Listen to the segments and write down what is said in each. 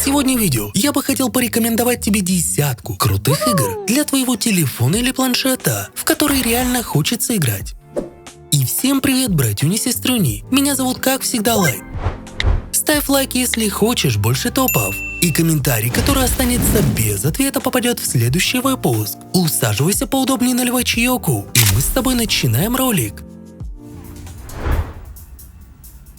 Сегодня в видео я бы хотел порекомендовать тебе десятку крутых игр для твоего телефона или планшета, в которые реально хочется играть. И всем привет, братюни и сестрюни, меня зовут как всегда Лайк. Ставь лайк, если хочешь больше топов. И комментарий, который останется без ответа, попадет в следующий выпуск. Усаживайся поудобнее, наливай чаёку, и мы с тобой начинаем ролик.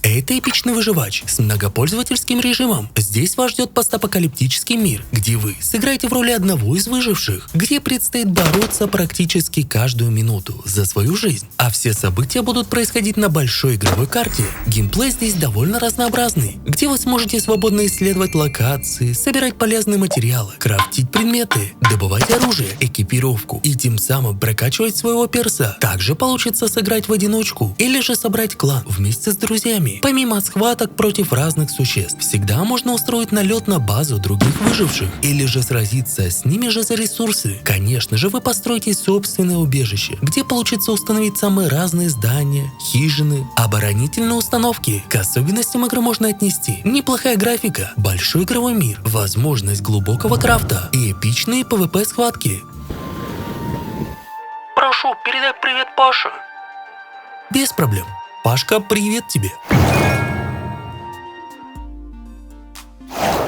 Это эпичный выживач с многопользовательским режимом. Здесь вас ждет постапокалиптический мир, где вы сыграете в роли одного из выживших, где предстоит бороться практически каждую минуту за свою жизнь. А все события будут происходить на большой игровой карте. Геймплей здесь довольно разнообразный, где вы сможете свободно исследовать локации, собирать полезные материалы, крафтить предметы, добывать оружие, экипировку и тем самым прокачивать своего перса. Также получится сыграть в одиночку или же собрать клан вместе с друзьями. Помимо схваток против разных существ, всегда можно устроить налет на базу других выживших или же сразиться с ними же за ресурсы. Конечно же, вы построите собственное убежище, где получится установить самые разные здания, хижины, оборонительные установки. К особенностям игры можно отнести неплохая графика, большой игровой мир, возможность глубокого крафта и эпичные PvP схватки. Прошу, передай привет Паше. Без проблем. Пашка, привет тебе.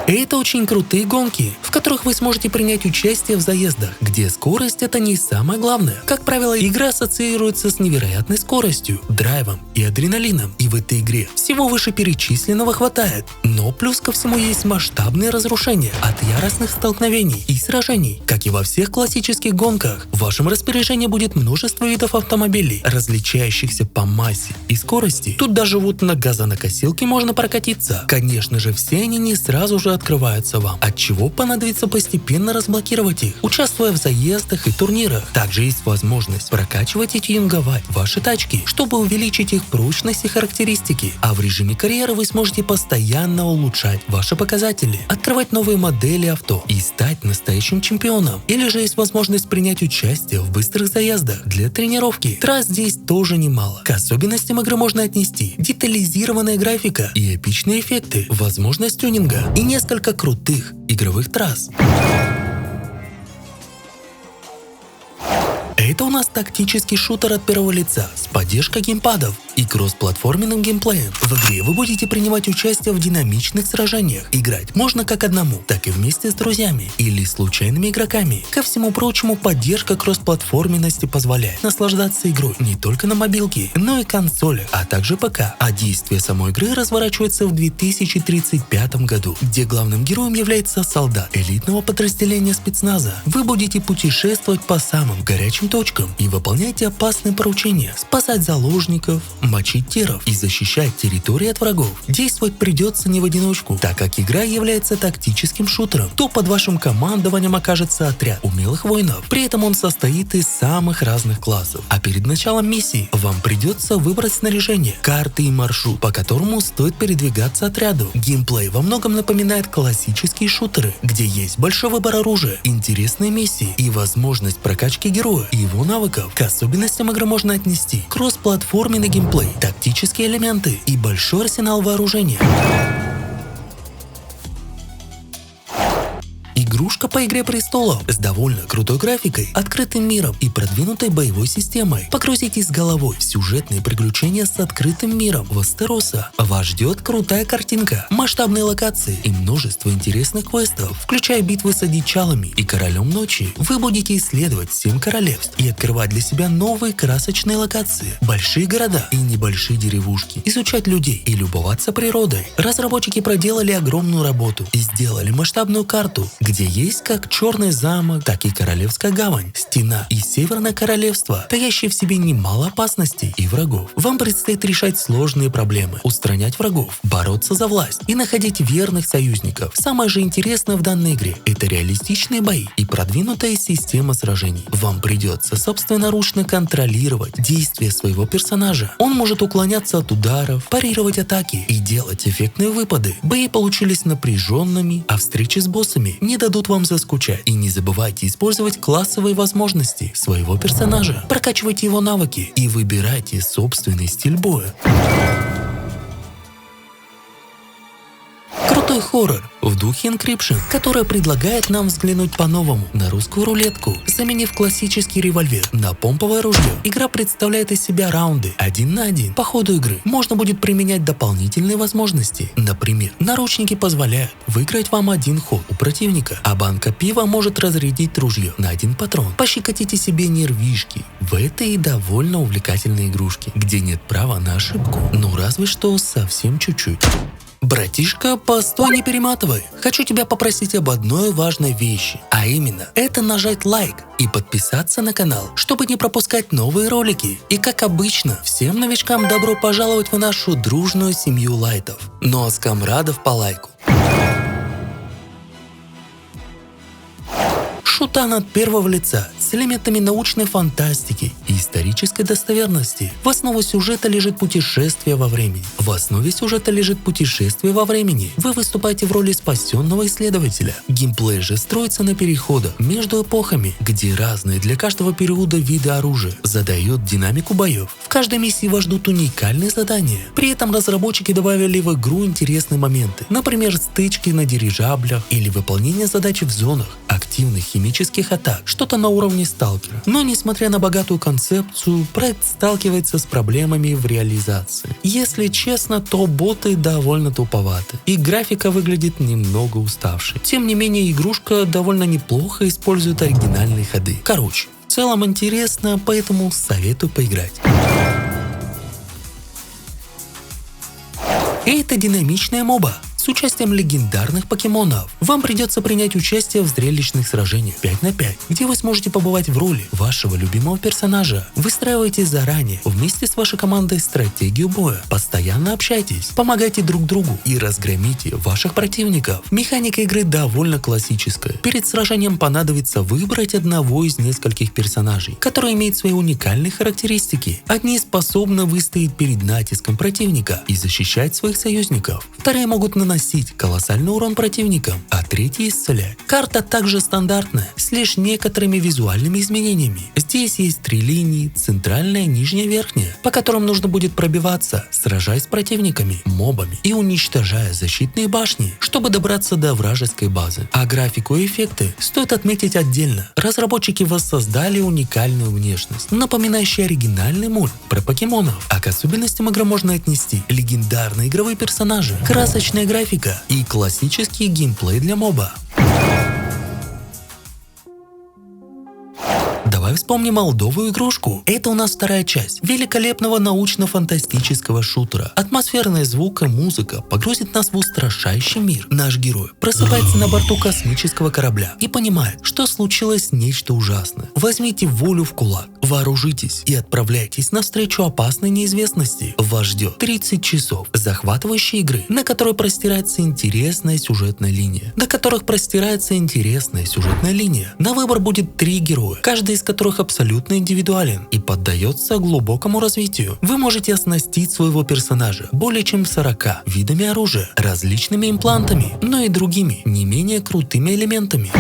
Это очень крутые гонки, в которых вы сможете принять участие в заездах, где скорость — это не самое главное. Как правило, игра ассоциируется с невероятной скоростью, драйвом и адреналином, и в этой игре всего вышеперечисленного хватает. Но плюс ко всему есть масштабные разрушения от яростных столкновений и сражений. Как и во всех классических гонках, в вашем распоряжении будет множество видов автомобилей, различающихся по массе и скорости. Тут даже вот на газонокосилке можно прокатиться. Конечно же, все они не сразу же открываются вам, от чего понадобится постепенно разблокировать их, участвуя в заездах и турнирах. Также есть возможность прокачивать и тюнинговать ваши тачки, чтобы увеличить их прочность и характеристики. А в режиме карьеры вы сможете постоянно улучшать ваши показатели, открывать новые модели авто и стать настоящим чемпионом. Или же есть возможность принять участие в быстрых заездах для тренировки. Трасс здесь тоже немало. К особенностям игры можно отнести детализированная графика и эпичные эффекты, возможность тюнинга и несколько крутых игровых трасс. Это у нас тактический шутер от первого лица с поддержкой геймпадов и кроссплатформенным геймплеем. В игре вы будете принимать участие в динамичных сражениях. Играть можно как одному, так и вместе с друзьями или случайными игроками. Ко всему прочему, поддержка кроссплатформенности позволяет наслаждаться игрой не только на мобилке, но и консолях, а также ПК. А действие самой игры разворачивается в 2035 году, где главным героем является солдат элитного подразделения спецназа. Вы будете путешествовать по самым горячим точкам и выполняйте опасные поручения: спасать заложников, мочить теров и защищать территории от врагов. Действовать придется не в одиночку, так как игра является тактическим шутером, то под вашим командованием окажется отряд умелых воинов. При этом он состоит из самых разных классов. А перед началом миссии вам придется выбрать снаряжение, карты и маршрут, по которому стоит передвигаться отряду. Геймплей во многом напоминает классические шутеры, где есть большой выбор оружия, интересные миссии и возможность прокачки героя и его навыков. К особенностям игры можно отнести кроссплатформенный геймплей, тактические элементы и большой арсенал вооружения. Игрушка по «Игре престолов» с довольно крутой графикой, открытым миром и продвинутой боевой системой. Погрузитесь с головой в сюжетные приключения с открытым миром Вестероса. Вас ждет крутая картинка, масштабные локации и множество интересных квестов, включая битвы с одичалами и королем ночи. Вы будете исследовать 7 королевств и открывать для себя новые красочные локации, большие города и небольшие деревушки, изучать людей и любоваться природой. Разработчики проделали огромную работу и сделали масштабную карту, где есть как Черный замок, так и Королевская гавань, стена и Северное королевство, таящие в себе немало опасностей и врагов. Вам предстоит решать сложные проблемы, устранять врагов, бороться за власть и находить верных союзников. Самое же интересное в данной игре — это реалистичные бои и продвинутая система сражений. Вам придется собственноручно контролировать действия своего персонажа. Он может уклоняться от ударов, парировать атаки и делать эффектные выпады. Бои получились напряженными, а встречи с боссами не дадут вам заскучать. И не забывайте использовать классовые возможности своего персонажа. Прокачивайте его навыки и выбирайте собственный стиль боя. Крутой крутой хоррор в духе Encryption, который предлагает нам взглянуть по-новому на русскую рулетку, заменив классический револьвер на помповое ружье. Игра представляет из себя раунды 1 на 1. По ходу игры можно будет применять дополнительные возможности. Например, наручники позволяют выиграть вам 1 ход у противника, а банка пива может разрядить ружье на 1 патрон. Пощекотите себе нервишки в этой довольно увлекательной игрушке, где нет права на ошибку. Ну разве что совсем чуть-чуть. Братишка, постой, не перематывай. Хочу тебя попросить об одной важной вещи, а именно, это нажать лайк и подписаться на канал, чтобы не пропускать новые ролики. И как обычно, всем новичкам добро пожаловать в нашу дружную семью лайтов. Ну а с комрадов по лайку. Шутан от первого лица с элементами научной фантастики и исторической достоверности. В основу сюжета лежит путешествие во времени. Вы выступаете в роли спасенного исследователя. Геймплей же строится на переходах между эпохами, где разные для каждого периода виды оружия задают динамику боев. В каждой миссии вас ждут уникальные задания. При этом разработчики добавили в игру интересные моменты. Например, стычки на дирижаблях или выполнение задач в зонах активных химических атак, что-то на уровне сталкера. Но несмотря на богатую концепцию, проект сталкивается с проблемами в реализации. Если честно, то боты довольно туповаты, и графика выглядит немного уставшей. Тем не менее, игрушка довольно неплохо использует оригинальные ходы. Короче, в целом интересно, поэтому советую поиграть. Это динамичная моба с участием легендарных покемонов. Вам придется принять участие в зрелищных сражениях 5 на 5, где вы сможете побывать в роли вашего любимого персонажа. Выстраивайте заранее вместе с вашей командой стратегию боя. Постоянно общайтесь, помогайте друг другу и разгромите ваших противников. Механика игры довольно классическая. Перед сражением понадобится выбрать одного из нескольких персонажей, который имеет свои уникальные характеристики. Одни способны выстоять перед натиском противника и защищать своих союзников. Вторые могут наносить колоссальный урон противникам, а третьи исцелять. Карта также стандартная, с лишь некоторыми визуальными изменениями. Здесь есть 3 линии, центральная, нижняя, верхняя, по которым нужно будет пробиваться, сражаясь с противниками, мобами и уничтожая защитные башни, чтобы добраться до вражеской базы. А графику и эффекты стоит отметить отдельно. Разработчики воссоздали уникальную внешность, напоминающую оригинальный мульт про покемонов. А к особенностям игры можно отнести легендарные игровые персонажи, красочная графика и классический геймплей для моба. Давай вспомним молдовую игрушку. Это у нас вторая часть великолепного научно-фантастического шутера. Атмосферная звук и музыка погрузит нас в устрашающий мир. Наш герой просыпается на борту космического корабля и понимает, что случилось нечто ужасное. Возьмите волю в кулак, вооружитесь и отправляйтесь навстречу опасной неизвестности. Вас ждет 30 часов захватывающей игры, на которой простирается интересная сюжетная линия. На выбор будет 3 героя, каждый из которых абсолютно индивидуален и поддается глубокому развитию. Вы можете оснастить своего персонажа более чем 40 видами оружия, различными имплантами, но и другими, не менее крутыми элементами.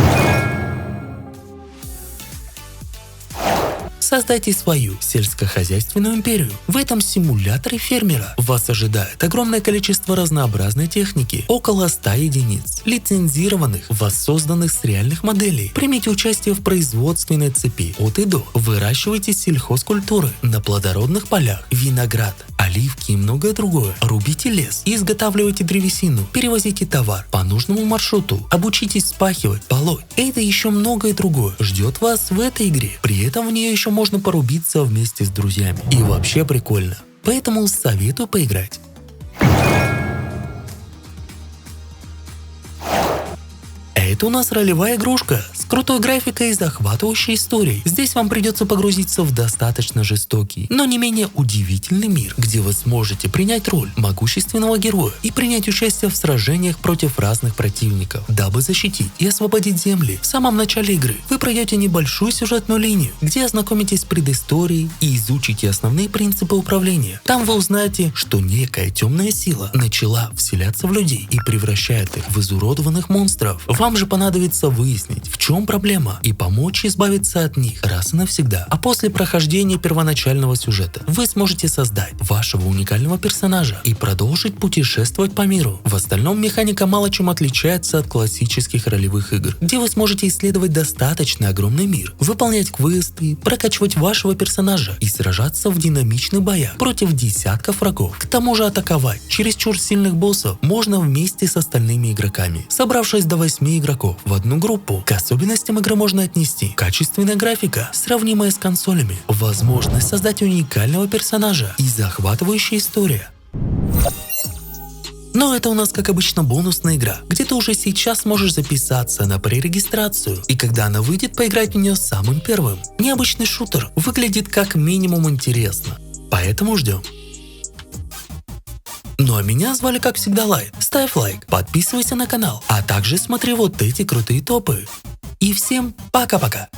Создайте свою сельскохозяйственную империю. В этом симуляторе фермера вас ожидает огромное количество разнообразной техники, около 100 единиц, лицензированных, воссозданных с реальных моделей. Примите участие в производственной цепи от и до. Выращивайте сельхозкультуры на плодородных полях, виноград, оливки и многое другое. Рубите лес и изготавливайте древесину. Перевозите товар по нужному маршруту. Обучитесь вспахивать, полоть. Это еще многое другое ждет вас в этой игре. При этом в нее еще можно порубиться вместе с друзьями. И вообще прикольно. Поэтому советую поиграть. Это у нас ролевая игрушка с крутой графикой и захватывающей историей. Здесь вам придется погрузиться в достаточно жестокий, но не менее удивительный мир, где вы сможете принять роль могущественного героя и принять участие в сражениях против разных противников, дабы защитить и освободить земли. В самом начале игры вы пройдете небольшую сюжетную линию, где ознакомитесь с предысторией и изучите основные принципы управления. Там вы узнаете, что некая темная сила начала вселяться в людей и превращает их в изуродованных монстров. Вам же понадобится выяснить, в чем проблема, и помочь избавиться от них раз и навсегда. А после прохождения первоначального сюжета вы сможете создать вашего уникального персонажа и продолжить путешествовать по миру. В остальном механика мало чем отличается от классических ролевых игр, где вы сможете исследовать достаточно огромный мир, выполнять квесты, прокачивать вашего персонажа и сражаться в динамичных боях против десятков врагов. К тому же атаковать чересчур сильных боссов можно вместе с остальными игроками, собравшись до 8 игроков в одну группу. К особенностям игры можно отнести качественная графика, сравнимая с консолями, возможность создать уникального персонажа и захватывающая история. Но это у нас, как обычно, бонусная игра, где ты уже сейчас можешь записаться на пререгистрацию, и когда она выйдет, поиграть в нее самым первым. Необычный шутер выглядит как минимум интересно, поэтому ждем. Ну а меня звали, как всегда, Лайт. Ставь лайк, подписывайся на канал, а также смотри вот эти крутые топы. И всем пока-пока!